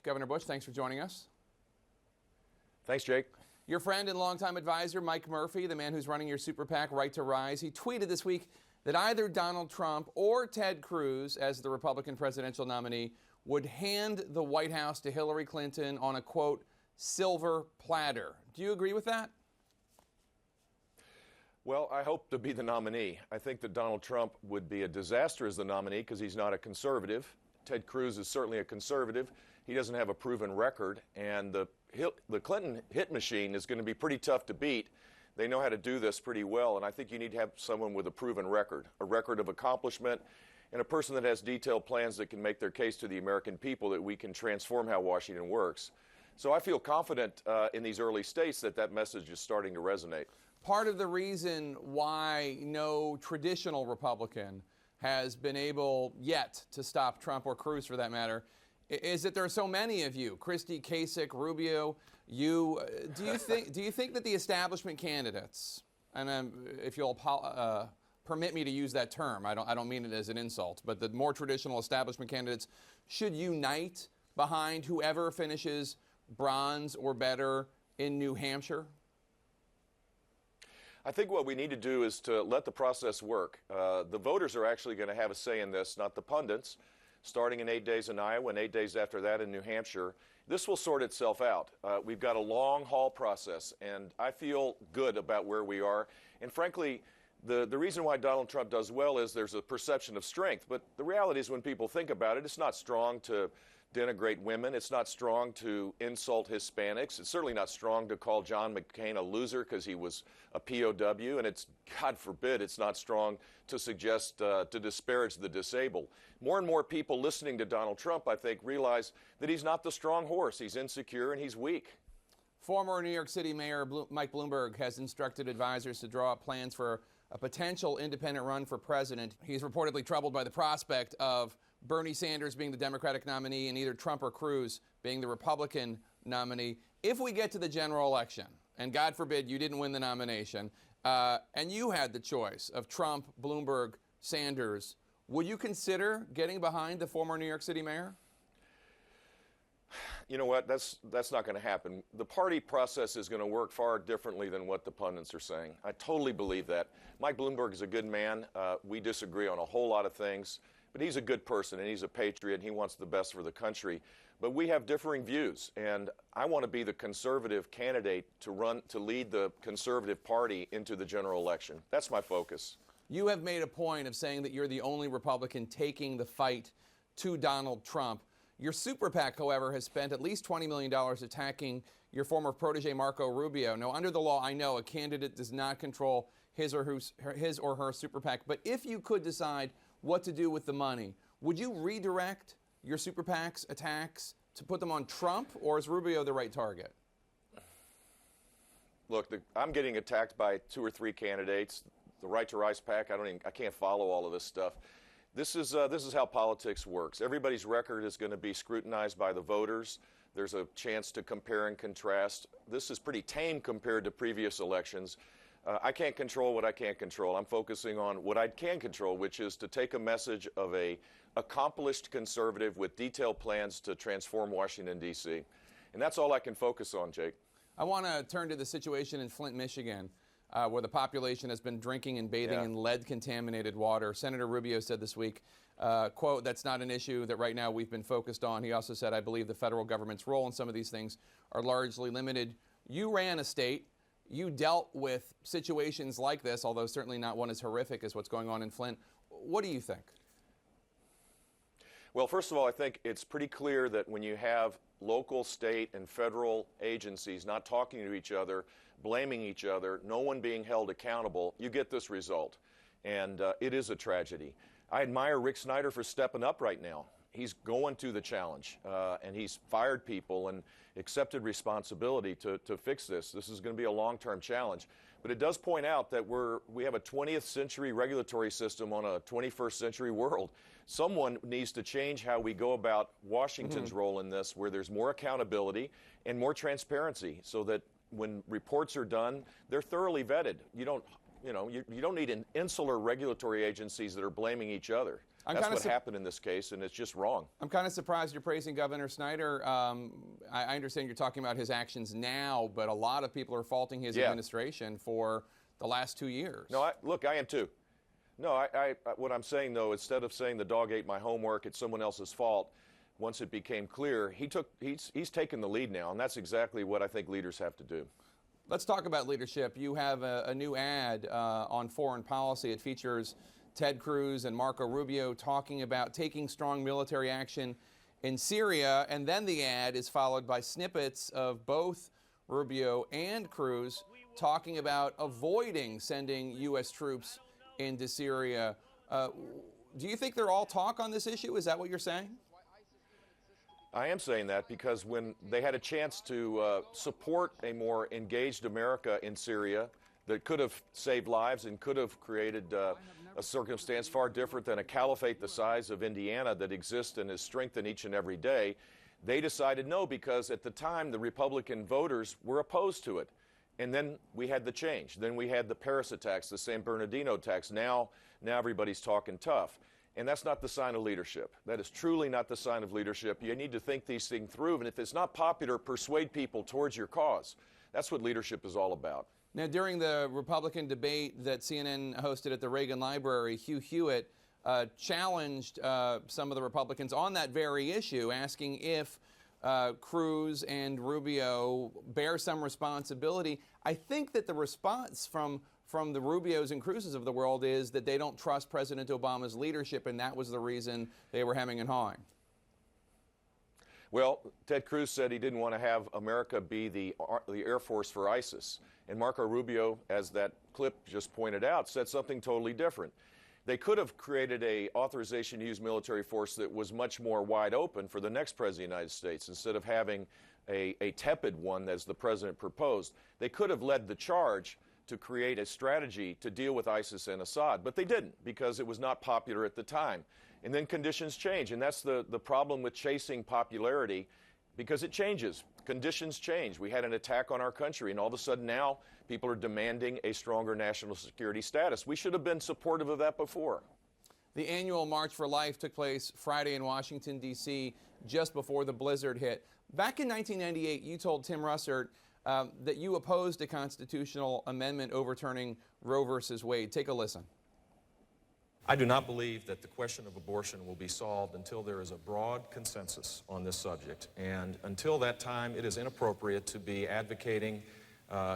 Governor Bush, thanks for joining us. Thanks, Jake. Your friend and longtime advisor, Mike Murphy, the man who's running your super PAC, Right to Rise, he tweeted this week that either Donald Trump or Ted Cruz, as the Republican presidential nominee, would hand the White House to Hillary Clinton on a, quote, silver platter. Do you agree with that? Well, I hope to be the nominee. I think that Donald Trump would be a disaster as the nominee because he's not a conservative. Ted Cruz is certainly a conservative. He doesn't have a proven record, and the Clinton hit machine is going to be pretty tough to beat. They know how to do this pretty well, and I think you need to have someone with a proven record, a record of accomplishment, and a person that has detailed plans that can make their case to the American people that we can transform how Washington works. So I feel confident in these early states that that message is starting to resonate. Part of the reason why no traditional Republican has been able yet to stop Trump, or Cruz for that matter, is that there are so many of you, Christie, Kasich, Rubio. Do you think that the establishment candidates, and if you'll permit me to use that term, I don't mean it as an insult, but the more traditional establishment candidates should unite behind whoever finishes bronze or better in New Hampshire? I think what we need to do is to let the process work. The voters are actually going to have a say in this, not the pundits. Starting in 8 days in Iowa and 8 days after that in New Hampshire, this will sort itself out. We've got a long haul process, and I feel good about where we are. And frankly, the reason why Donald Trump does well is there's a perception of strength. But the reality is when people think about it, it's not strong to denigrate women. It's not strong to insult Hispanics. It's certainly not strong to call John McCain a loser because he was a POW. And it's, God forbid, it's not strong to suggest to disparage the disabled. More and more people listening to Donald Trump, I think, realize that he's not the strong horse. He's insecure and he's weak. Former New York City Mayor Mike Bloomberg has instructed advisors to draw up plans for a potential independent run for president. He's reportedly troubled by the prospect of Bernie Sanders being the Democratic nominee and either Trump or Cruz being the Republican nominee. If we get to the general election, and God forbid you didn't win the nomination, and you had the choice of Trump, Bloomberg, Sanders, would you consider getting behind the former New York City mayor? You know what? That's not going to happen. The party process is going to work far differently than what the pundits are saying. I totally believe that. Mike Bloomberg is a good man. We disagree on a whole lot of things, but he's a good person and he's a patriot and he wants the best for the country. But we have differing views, and I want to be the conservative candidate to lead the conservative party into the general election. That's my focus. You have made a point of saying that you're the only Republican taking the fight to Donald Trump. Your super PAC, however, has spent at least $20 million attacking your former protege, Marco Rubio. Now, under the law, I know a candidate does not control his or her super PAC. But if you could decide what to do with the money, would you redirect your super PAC's attacks to put them on Trump, or is Rubio the right target? Look, I'm getting attacked by 2 or 3 candidates. The Right to Rise PAC, I can't follow all of this stuff. This is how politics works. Everybody's record is going to be scrutinized by the voters. There's a chance to compare and contrast. This is pretty tame compared to previous elections. I can't control what I can't control. I'm focusing on what I can control, which is to take a message of a accomplished conservative with detailed plans to transform Washington, D.C. And that's all I can focus on, Jake. I want to turn to the situation in Flint, Michigan, where the population has been drinking and bathing in lead-contaminated water. Senator Rubio said this week, quote, that's not an issue that right now we've been focused on. He also said, I believe the federal government's role in some of these things are largely limited. You ran a state. You dealt with situations like this, although certainly not one as horrific as what's going on in Flint. What do you think? Well, first of all, I think it's pretty clear that when you have local, state, and federal agencies not talking to each other, blaming each other, no one being held accountable, you get this result. And it is a tragedy. I admire Rick Snyder for stepping up right now. He's going to the challenge, and he's fired people and accepted responsibility to fix this. This is going to be a long-term challenge. But it does point out that we have a 20th century regulatory system on a 21st century world. Someone needs to change how we go about Washington's role in this, where there's more accountability and more transparency, so that when reports are done, they're thoroughly vetted. You don't need insular regulatory agencies that are blaming each other. That's what happened in this case, and it's just wrong. I'm kind of surprised you're praising Governor Snyder. I understand you're talking about his actions now, but a lot of people are faulting his administration for the last 2 years. No, look, I am too. No, what I'm saying, though, instead of saying the dog ate my homework, it's someone else's fault, once it became clear, he's taken the lead now, and that's exactly what I think leaders have to do. Let's talk about leadership. You have a new ad on foreign policy. It features Ted Cruz and Marco Rubio talking about taking strong military action in Syria, and then the ad is followed by snippets of both Rubio and Cruz talking about avoiding sending U.S. troops into Syria. Do you think they're all talk on this issue? Is that what you're saying? I am saying that because when they had a chance to support a more engaged America in Syria that could have saved lives and could have created a circumstance far different than a caliphate the size of Indiana that exists and is strengthened each and every day, they decided no, because at the time the Republican voters were opposed to it. And then we had the change. Then we had the Paris attacks, the San Bernardino attacks. Now everybody's talking tough. And that's not the sign of leadership. That is truly not the sign of leadership. You need to think these things through, and if it's not popular, persuade people towards your cause. That's what leadership is all about. Now, during the Republican debate that CNN hosted at the Reagan Library, Hugh Hewitt challenged some of the Republicans on that very issue, asking if Cruz and Rubio bear some responsibility. I think that the response from the Rubios and Cruzes of the world is that they don't trust President Obama's leadership, and that was the reason they were hemming and hawing. Well, Ted Cruz said he didn't want to have America be the Air Force for ISIS. And Marco Rubio, as that clip just pointed out, said something totally different. They could have created an authorization to use military force that was much more wide open for the next president of the United States instead of having a tepid one as the president proposed. They could have led the charge to create a strategy to deal with ISIS and Assad, but they didn't because it was not popular at the time. And then conditions change, and that's the problem with chasing popularity, because it changes. Conditions change. We had an attack on our country, and all of a sudden now people are demanding a stronger national security status. We should have been supportive of that before. The annual March for Life took place Friday in Washington, D.C., just before the blizzard hit. Back in 1998, you told Tim Russert that you opposed a constitutional amendment overturning Roe versus Wade. Take a listen. I do not believe that the question of abortion will be solved until there is a broad consensus on this subject. And until that time, it is inappropriate to be advocating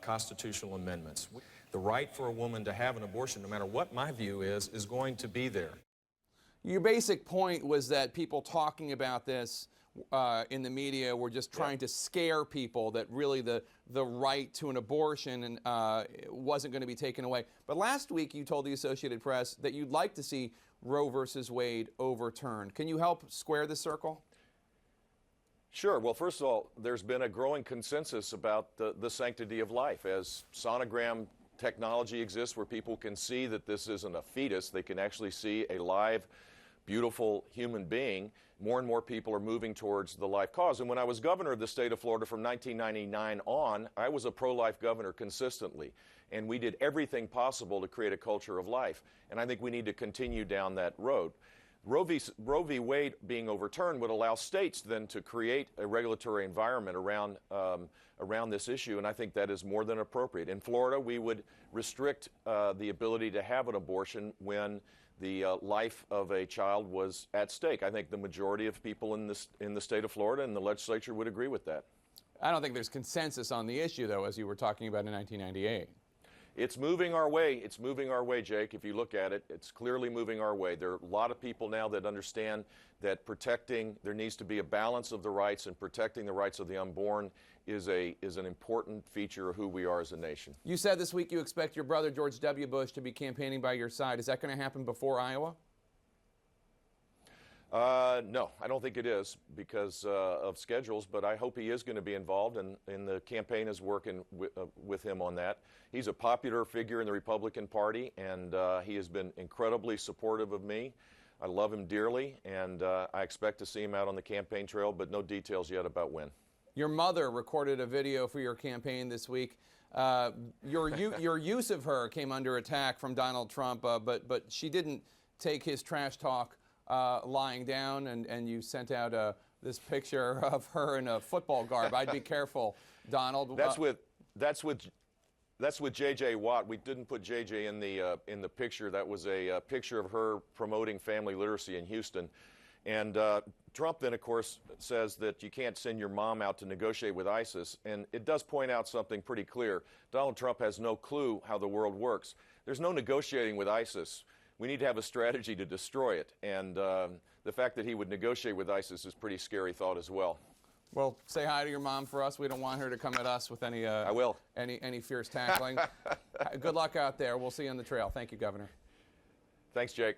constitutional amendments. The right for a woman to have an abortion, no matter what my view is going to be there. Your basic point was that people talking about this in the media were just trying to scare people that really the right to an abortion wasn't going to be taken away. But last week you told the Associated Press that you'd like to see Roe versus Wade overturned. Can you help square the circle? Sure. Well, first of all, there's been a growing consensus about the sanctity of life. As sonogram technology exists where people can see that this isn't a fetus, they can actually see a live, beautiful human being. More and more people are moving towards the life cause. And when I was governor of the state of Florida from 1999 on, I was a pro-life governor consistently. And we did everything possible to create a culture of life. And I think we need to continue down that road. Roe v. Wade being overturned would allow states then to create a regulatory environment around this issue, and I think that is more than appropriate. In Florida, we would restrict the ability to have an abortion when the life of a child was at stake. I think the majority of people in the state of Florida and the legislature would agree with that. I don't think there's consensus on the issue, though, as you were talking about in 1998. It's moving our way. It's moving our way, Jake. If you look at it, it's clearly moving our way. There are a lot of people now that understand that there needs to be a balance of the rights, and protecting the rights of the unborn is an important feature of who we are as a nation. You said this week you expect your brother George W. Bush to be campaigning by your side. Is that going to happen before Iowa? No, I don't think it is because of schedules, but I hope he is going to be involved, and the campaign is working with him on that. He's a popular figure in the Republican Party, and he has been incredibly supportive of me. I love him dearly, and I expect to see him out on the campaign trail, but no details yet about when. Your mother recorded a video for your campaign this week. Your use of her came under attack from Donald Trump, but she didn't take his trash talk lying down, and you sent out this picture of her in a football garb. I'd be careful, Donald. That's with J.J. Watt. We didn't put J.J. in the picture. That was a picture of her promoting family literacy in Houston. And Trump then, of course, says that you can't send your mom out to negotiate with ISIS. And it does point out something pretty clear. Donald Trump has no clue how the world works. There's no negotiating with ISIS. We need to have a strategy to destroy it. And the fact that he would negotiate with ISIS is a pretty scary thought as well. Well, say hi to your mom for us. We don't want her to come at us with any I will. any fierce tackling. Good luck out there. We'll see you on the trail. Thank you, Governor. Thanks, Jake.